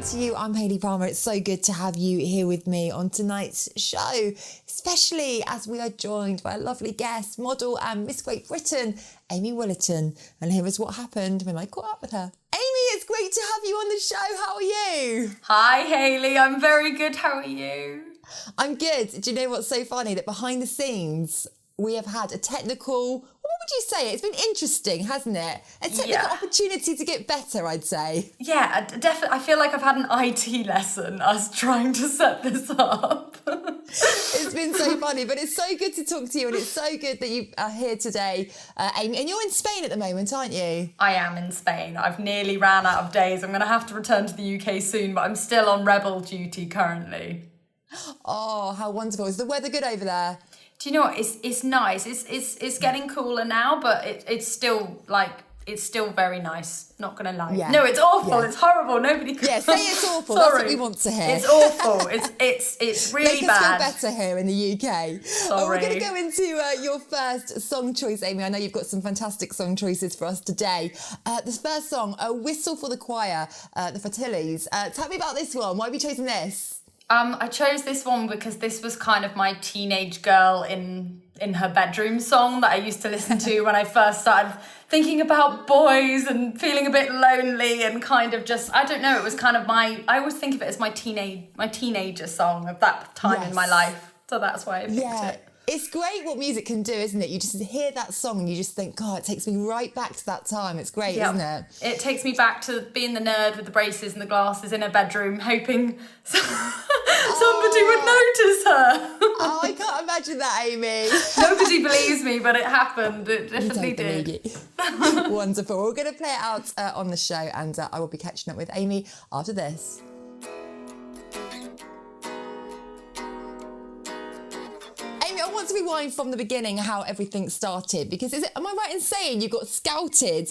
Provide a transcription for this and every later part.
to you. I'm Hayley Palmer. It's so good to have you here with me on tonight's show, especially as we are joined by a lovely guest, model and Miss Great Britain, Amy Willerton. And here is what happened when I caught up with her. Amy, it's great to have you on the show. How are you? Hi, Hayley. I'm very good. How are you? I'm good. Do you know what's so funny? That behind the scenes, we have had a technical, what would you say? It's been interesting, hasn't it? A technical opportunity to get better, I'd say. Yeah, definitely. I feel like I've had an IT lesson, us trying to set this up. It's been so funny, but it's so good to talk to you, and it's so good that you are here today, Amy. And you're in Spain at the moment, aren't you? I am in Spain. I've nearly ran out of days. I'm going to have to return to the UK soon, but I'm still on rebel duty currently. Oh, how wonderful. Is the weather good over there? Do you know what? It's nice. It's getting cooler now, but it's still very nice. Not gonna lie. Yeah. No, it's awful. Yeah. It's horrible. Nobody can. Yeah, say it's awful. That's what we want to hear. It's awful. It's really Make bad. us feel better here in the UK. Sorry. We're going to go into your first song choice, Amy. I know you've got some fantastic song choices for us today. The first song, A Whistle for the Choir, the Fratellis. Tell me about this one. Why have you chosen this? I chose this one because this was kind of my teenage girl in her bedroom song that I used to listen to when I first started thinking about boys and feeling a bit lonely and kind of just, I don't know, it was kind of I always think of it as my teenager song of that time in my life. So that's why I picked it. It's great what music can do, isn't it? You just hear that song and you just think, God, it takes me right back to that time. It's great, isn't it? It takes me back to being the nerd with the braces and the glasses in her bedroom, hoping somebody would notice her. Oh, I can't imagine that, Amy. Nobody believes me, but it happened. It definitely did. Wonderful. We're going to play it out on the show, and I will be catching up with Amy after this. I want to rewind from the beginning how everything started, because am I right in saying you got scouted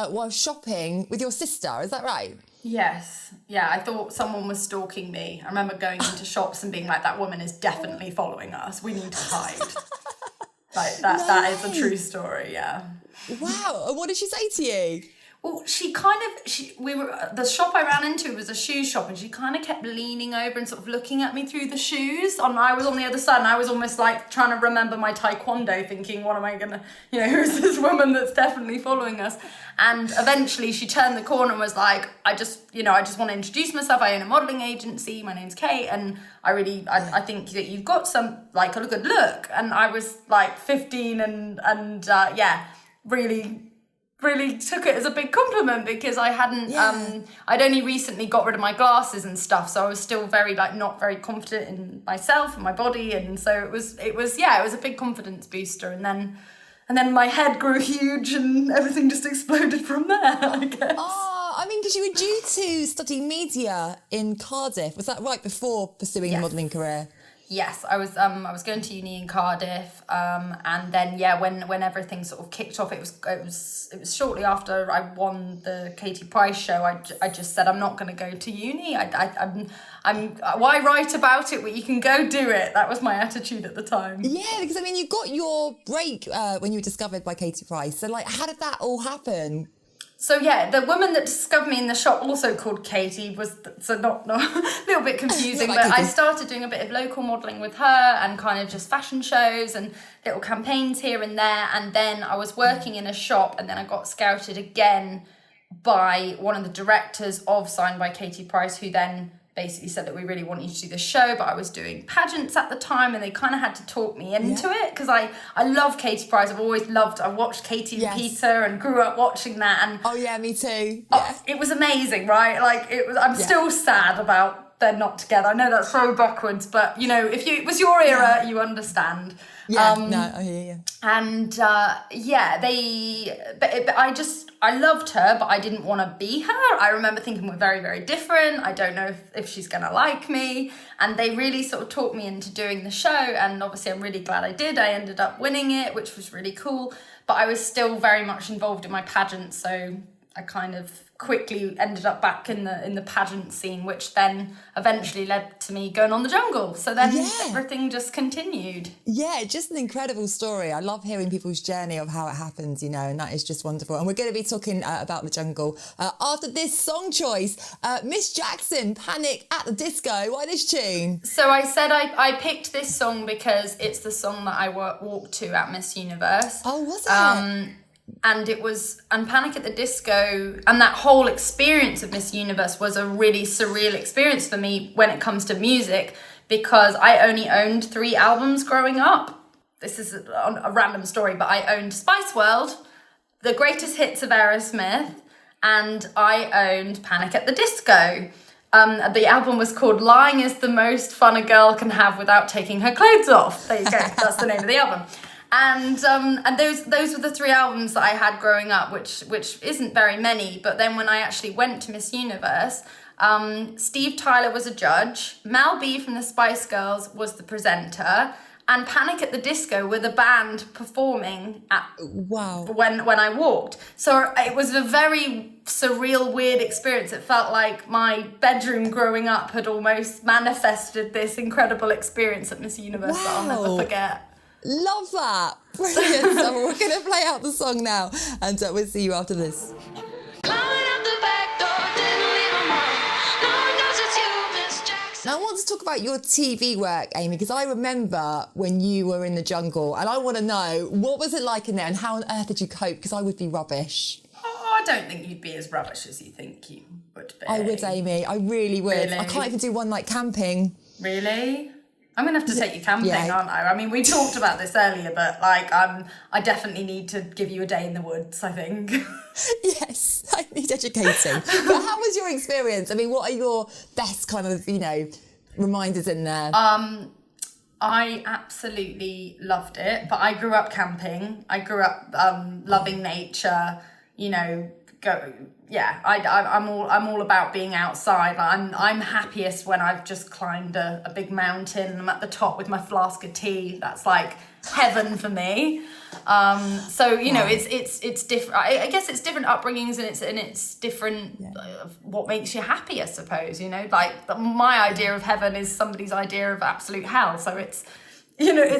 while shopping with your sister? Is that right? Yes. Yeah, I thought someone was stalking me. I remember going into shops and being like, that woman is definitely following us. We need to hide. That is a true story, yeah. Wow. And what did she say to you? Well, the shop I ran into was a shoe shop, and she kind of kept leaning over and sort of looking at me through the shoes. And I was on the other side, and I was almost like trying to remember my taekwondo, thinking, what am I gonna, who's this woman that's definitely following us? And eventually she turned the corner and was like, I just want to introduce myself. I own a modelling agency. My name's Kate, and I think that you've got some, like, a good look. And I was like 15 and really took it as a big compliment, because I hadn't I'd only recently got rid of my glasses and stuff, so I was still very not very confident in myself and my body, and so it was a big confidence booster, and then my head grew huge and everything just exploded from there, I guess. I mean, because you were due to study media in Cardiff, was that right, before pursuing a modelling career? Yes, I was going to uni in Cardiff, and then when everything sort of kicked off, it was shortly after I won the Katie Price show. I just said, I'm not going to go to uni. I'm why write about it when you can go do it? That was my attitude at the time. Yeah, because I mean, you got your break when you were discovered by Katie Price. So how did that all happen? So the woman that discovered me in the shop, also called Katie, was not a little bit confusing, but I started doing a bit of local modelling with her and kind of just fashion shows and little campaigns here and there. And then I was working in a shop, and then I got scouted again by one of the directors of Signed by Katie Price, who then basically said that we really want you to do the show, but I was doing pageants at the time, and they kind of had to talk me into it, because I love Katie Price. I watched Katie and Peter and grew up watching that. And oh yeah, me too. It was amazing, right? I'm still sad about they're not together. I know that's so backwards, but if it was your era, you understand. No, I hear you. And I loved her, but I didn't want to be her. I remember thinking we're very, very different. I don't know if she's going to like me. And they really sort of talked me into doing the show. And obviously I'm really glad I did. I ended up winning it, which was really cool. But I was still very much involved in my pageant. So I kind of quickly ended up back in the pageant scene, which then eventually led to me going on The Jungle. So then everything just continued. Yeah, just an incredible story. I love hearing people's journey of how it happens, you know, and that is just wonderful. And we're going to be talking about The Jungle after this song choice. Miss Jackson, Panic at the Disco. Why this tune? So I said I picked this song because it's the song that I walked to at Miss Universe. Oh, was it? And Panic at the Disco and that whole experience of Miss Universe was a really surreal experience for me when it comes to music, because I only owned 3 albums growing up. This is a random story, but I owned Spice World, the greatest hits of Aerosmith, and I owned Panic at the Disco. The album was called Lying is the Most Fun a Girl Can Have Without Taking Her Clothes Off. There you go, that's the name of the album. And those were the 3 albums that I had growing up, which isn't very many. But then when I actually went to Miss Universe, Steve Tyler was a judge, Mel B from the Spice Girls was the presenter, and Panic at the Disco were the band performing at when I walked. So it was a very surreal, weird experience. It felt like my bedroom growing up had almost manifested this incredible experience at Miss Universe that I'll never forget. Love that. Brilliant. So we're going to play out the song now, and we'll see you after this. Now I want to talk about your TV work, Amy, because I remember when you were in The Jungle, and I want to know, what was it like in there and how on earth did you cope? Because I would be rubbish. Oh, I don't think you'd be as rubbish as you think you would be. I would, Amy. I really would. Really? I can't even do one like camping. Really? I'm going to have to take you camping, aren't I? I mean, we talked about this earlier, but like, I definitely need to give you a day in the woods, I think. Yes, I need educating. But how was your experience? I mean, what are your best kind of, reminders in there? I absolutely loved it, but I grew up camping. I grew up loving nature, I'm all about being outside. I'm happiest when I've just climbed a big mountain and I'm at the top with my flask of tea. That's like heaven for me. It's different. I guess it's different upbringings and it's different what makes you happy, I suppose. Like my idea of heaven is somebody's idea of absolute hell. So it's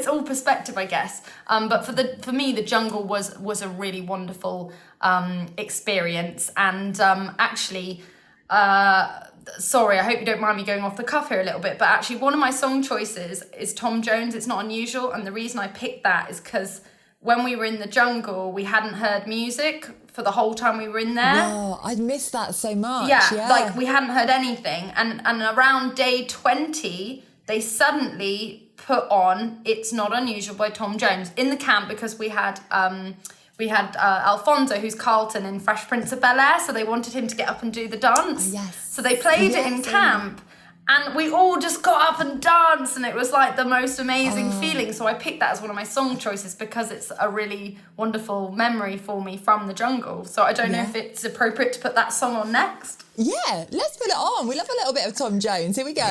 all perspective, I guess. But for me, The Jungle was a really wonderful experience. And sorry, I hope you don't mind me going off the cuff here a little bit, but actually one of my song choices is Tom Jones, It's Not Unusual. And the reason I picked that is because when we were in The Jungle, we hadn't heard music for the whole time we were in there. Oh, I'd missed that so much. Yeah, like we hadn't heard anything. And around day 20, they suddenly put on It's Not Unusual by Tom Jones in the camp, because we had Alfonso, who's Carlton in Fresh Prince of Bel-Air, so they wanted him to get up and do the dance. Yes. So they played it in camp, and we all just got up and danced, and it was like the most amazing feeling. So I picked that as one of my song choices because it's a really wonderful memory for me from The Jungle. So I don't know if it's appropriate to put that song on next. Yeah, let's put it on. We love a little bit of Tom Jones. Here we go.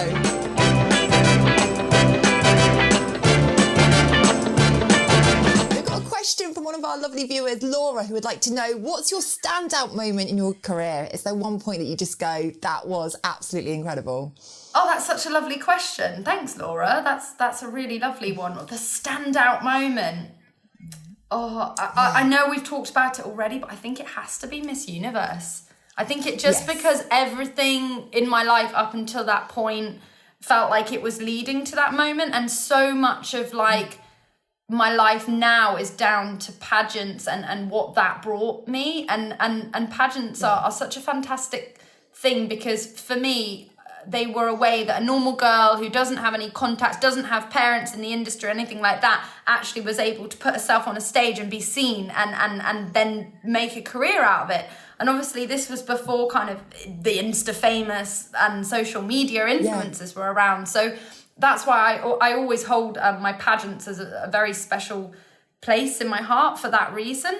Question from one of our lovely viewers, Laura, who would like to know, what's your standout moment in your career? Is there one point that you just go, that was absolutely incredible? Oh, that's such a lovely question. Thanks, Laura. That's a really lovely one. The standout moment. Oh, I know we've talked about it already, but I think it has to be Miss Universe. I think it because everything in my life up until that point felt like it was leading to that moment, and so much of my life now is down to pageants and what that brought me, and pageants are such a fantastic thing, because for me they were a way that a normal girl who doesn't have any contacts, doesn't have parents in the industry or anything like that, actually was able to put herself on a stage and be seen and then make a career out of it. And obviously this was before kind of the Insta famous and social media influencers were around, so that's why I always hold my pageants as a very special place in my heart for that reason.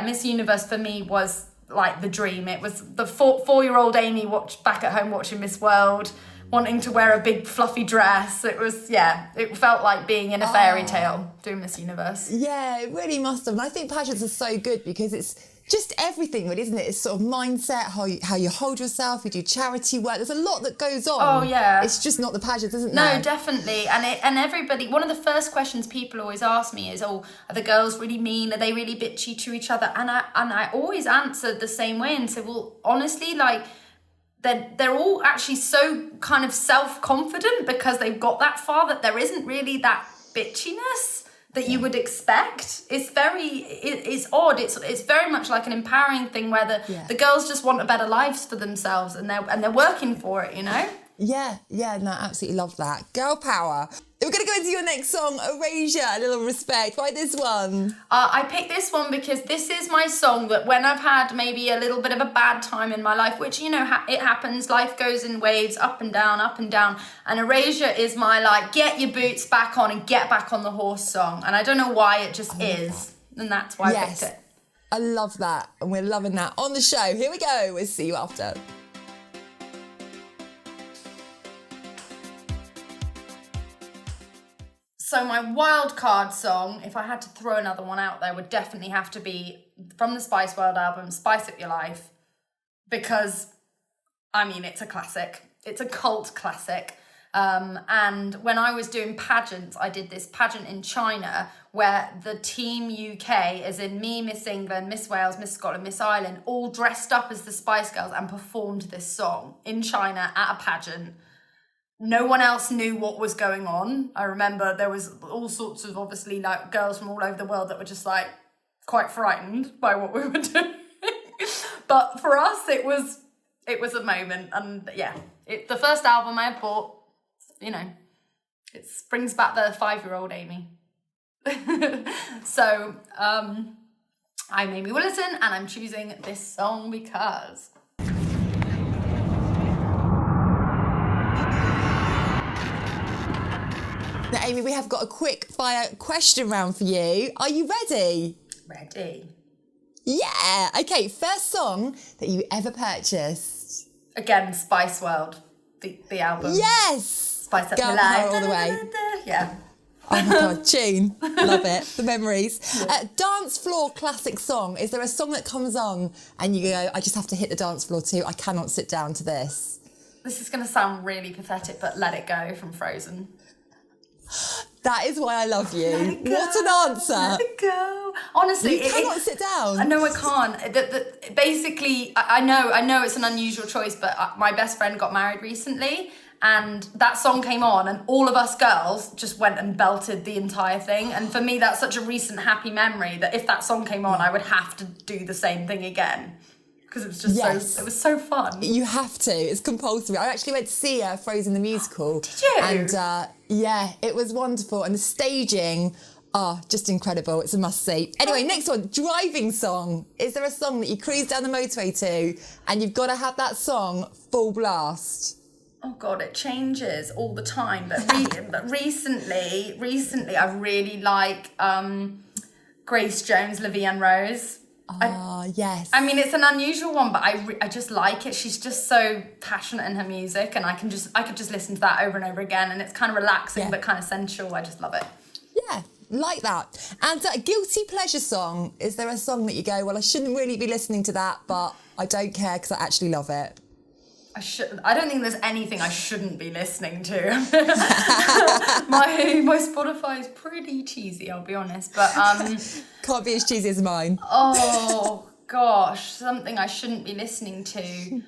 Miss Universe for me was like the dream. It was the four-year-old Amy back at home watching Miss World, wanting to wear a big fluffy dress. It was, it felt like being in a fairy tale doing Miss Universe. Yeah, it really must have. And I think pageants are so good because it's just everything, really, isn't it? It's sort of mindset, how you hold yourself, you do charity work. There's a lot that goes on. Oh, yeah. It's just not the pageants, isn't there? No, definitely. And everybody, one of the first questions people always ask me is, are the girls really mean? Are they really bitchy to each other? And I always answer the same way and say, well, honestly, like, they're all actually so kind of self-confident because they've got that far that there isn't really that bitchiness that you would expect. It's odd. It's very much like an empowering thing where the girls just want a better lives for themselves and they're working for it, you know? Yeah, no, absolutely love that. Girl power. We're going to go into your next song, Erasure, A Little Respect. Why this one? I picked this one because this is my song that when I've had maybe a little bit of a bad time in my life, which, you know, it happens, life goes in waves, up and down, and Erasure is my, like, get your boots back on and get back on the horse song. And I don't know why, it just is. And that's why I picked it. I love that. And we're loving that on the show. Here we go. We'll see you after. So my wild card song, if I had to throw another one out there, would definitely have to be from the Spice World album, Spice Up Your Life, because, I mean, it's a classic. It's a cult classic. And when I was doing pageants, I did this pageant in China where the Team UK, as in me, Miss England, Miss Wales, Miss Scotland, Miss Ireland, all dressed up as the Spice Girls and performed this song in China at a pageant. No one else knew what was going on. I remember there was all sorts of, obviously, like, girls from all over the world that were just, like, quite frightened by what we were doing. But for us, it was a moment. And, yeah, the first album I bought, you know, it brings back the 5-year-old Amy. So, I'm Amy Willerton, and I'm choosing this song because... Now, Amy, we have got a quick fire question round for you. Are you ready? Ready. Yeah. Okay, first song that you ever purchased. Again, Spice World, the album. Yes. Spice Up Your Girl Life. power all the way. Yeah. Oh my God, tune. Love it. The memories. Dance floor classic song. Is there a song that comes on and you go, I just have to hit the dance floor too. I cannot sit down to this. This is going to sound really pathetic, but Let It Go from Frozen. That is why I love you. What an answer. Let it go. Honestly, you cannot sit down. I know I can't. Basically, I know it's an unusual choice, but my best friend got married recently, and that song came on, and all of us girls just went and belted the entire thing. And for me, that's such a recent happy memory that if that song came on, I would have to do the same thing again. Because it was just it was so fun. You have to. It's compulsory. I actually went to see Frozen the musical. Did you? And yeah, it was wonderful. And the staging, just incredible. It's a must-see. Anyway, next one, driving song. Is there a song that you cruise down the motorway to and you've got to have that song full blast? Oh God, it changes all the time. But recently, I really like Grace Jones, La Vie en Rose. Yes. I mean, it's an unusual one, but I just like it. She's just so passionate in her music, and I could just listen to that over and over again, and it's kind of relaxing but kind of sensual. I just love it. Yeah, like that. And a guilty pleasure song. Is there a song that you go, well, I shouldn't really be listening to that, but I don't care because I actually love it? I don't think there's anything I shouldn't be listening to. my Spotify is pretty cheesy, I'll be honest, but can't be as cheesy as mine. Oh gosh, something I shouldn't be listening to.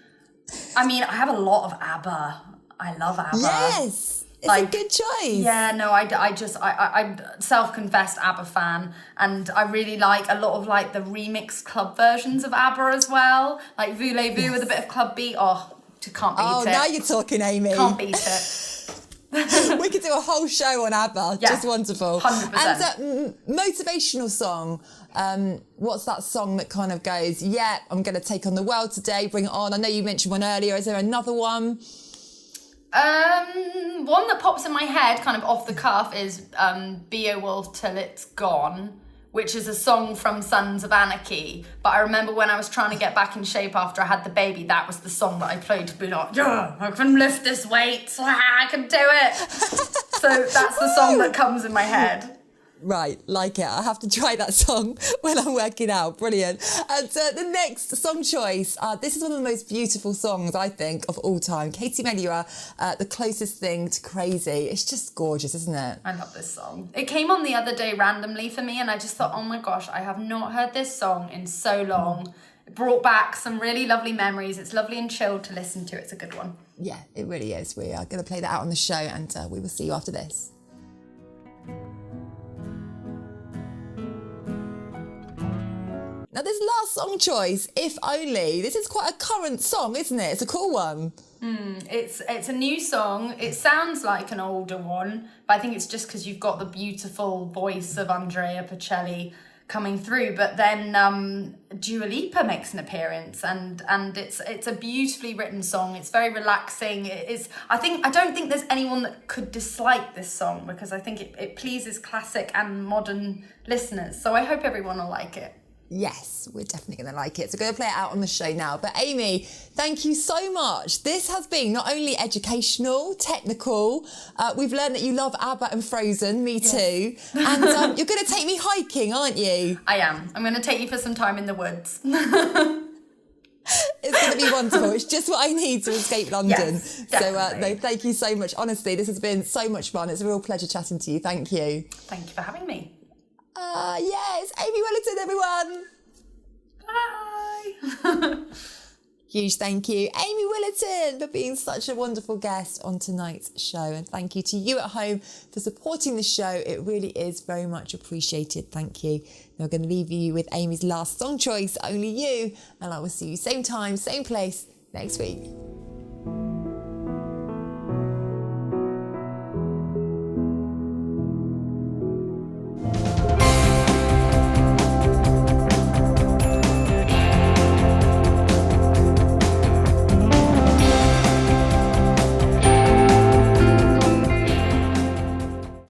I mean, I have a lot of ABBA. I love ABBA. Yes, it's a good choice. Yeah, no, I'm self-confessed ABBA fan, and I really like a lot of like the remix club versions of ABBA as well, like Voulez-Vous with a bit of club beat. Can't beat it. Oh, now you're talking, Amy. Can't beat it. We could do a whole show on ABBA. Yeah, just wonderful. 100%. And motivational song. What's that song that kind of goes, yeah, I'm going to take on the world today, bring it on? I know you mentioned one earlier. Is there another one? One that pops in my head, kind of off the cuff, is Be a Wolf Till It's Gone, which is a song from Sons of Anarchy. But I remember when I was trying to get back in shape after I had the baby, that was the song that I played to be like, yeah, I can lift this weight, I can do it. So that's the song that comes in my head. Right, like it. I have to try that song when I'm working out. Brilliant. And the next song choice, this is one of the most beautiful songs, I think, of all time. Katie Melua, The Closest Thing to Crazy. It's just gorgeous, isn't it? I love this song. It came on the other day randomly for me, and I just thought, oh my gosh, I have not heard this song in so long. It brought back some really lovely memories. It's lovely and chilled to listen to. It's a good one. Yeah, it really is. We are going to play that out on the show, and we will see you after this. Now, this last song choice, If Only, this is quite a current song, isn't it? It's a cool one. It's a new song. It sounds like an older one, but I think it's just because you've got the beautiful voice of Andrea Bocelli coming through. But then Dua Lipa makes an appearance, and it's a beautifully written song. It's very relaxing. It is. I don't think there's anyone that could dislike this song, because I think it pleases classic and modern listeners. So I hope everyone will like it. Yes, we're definitely going to like it. So going to play it out on the show now. But Amy, thank you so much. This has been not only educational, technical. We've learned that you love ABBA and Frozen, me too. And you're going to take me hiking, aren't you? I am. I'm going to take you for some time in the woods. It's going to be wonderful. It's just what I need to escape London. Yes, no, thank you so much. Honestly, this has been so much fun. It's a real pleasure chatting to you. Thank you. Thank you for having me. Yes, Amy Willerton, everyone. Bye. Huge thank you, Amy Willerton, for being such a wonderful guest on tonight's show. And thank you to you at home for supporting the show. It really is very much appreciated. Thank you. Now I'm going to leave you with Amy's last song choice, Only You. And I will see you same time, same place next week.